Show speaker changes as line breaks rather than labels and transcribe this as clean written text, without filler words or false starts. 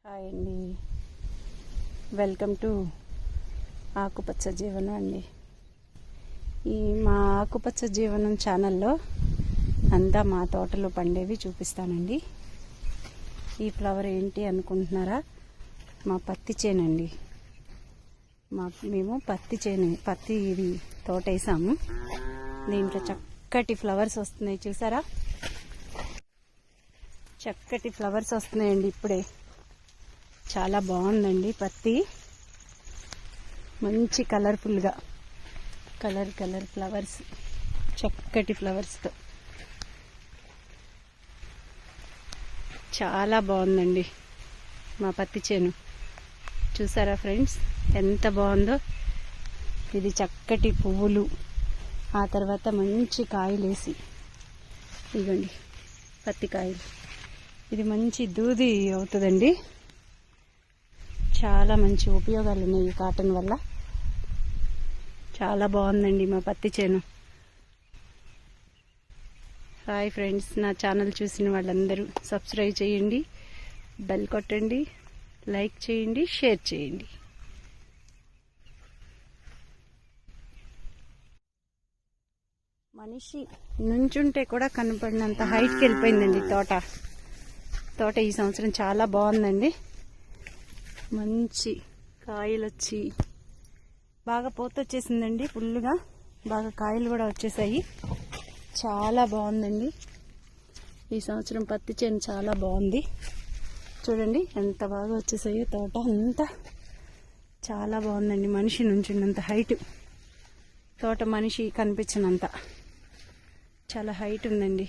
Hi అండి, welcome to ఆకుపచ్చ జీవనం అండి. ఈ మా ఆకుపచ్చ జీవనం ఛానల్లో అంతా మా తోటలో పండేవి చూపిస్తానండి. ఈ ఫ్లవర్ ఏంటి అనుకుంటున్నారా? మా పత్తి చేనండి. మేము పత్తి ఇది తోట వేసాము. దీంట్లో చక్కటి ఫ్లవర్స్ వస్తున్నాయి, చూసారా? చక్కటి ఫ్లవర్స్ వస్తున్నాయండి. ఇప్పుడే చాలా బాగుందండి పత్తి. మంచి కలర్ఫుల్గా కలర్ ఫ్లవర్స్, చక్కటి ఫ్లవర్స్తో చాలా బాగుందండి మా పత్తి చేను. చూసారా ఫ్రెండ్స్, ఎంత బాగుందో. ఇది చక్కటి పువ్వులు, ఆ తర్వాత మంచి కాయలు వేసి, ఇదిగోండి పత్తి కాయలు. ఇది మంచి దూది అవుతుందండి. చాలా మంచి ఉపయోగాలు ఉన్నాయి ఈ కాటన్ వల్ల. చాలా బాగుందండి మా పత్తి చేను. హాయ్ ఫ్రెండ్స్, నా ఛానల్ చూసిన వాళ్ళందరూ సబ్స్క్రైబ్ చేయండి, బెల్ కొట్టండి, లైక్ చేయండి, షేర్ చేయండి. మనిషి నుంచుంటే కూడా కనపడినంత హైట్కి వెళ్ళిపోయిందండి తోట ఈ సంవత్సరం చాలా బాగుందండి. మంచి కాయలు వచ్చి బాగా పూత వచ్చేసిందండి. ఫుల్గా బాగా కాయలు కూడా వచ్చేసాయి. చాలా బాగుందండి ఈ సంవత్సరం పత్తి చేను. చాలా బాగుంది. చూడండి ఎంత బాగా వచ్చేసాయో తోట అంతా. చాలా బాగుందండి. మనిషి నుంచినంత హైట్, తోట మనిషి కనిపించినంత చాలా హైట్ ఉందండి.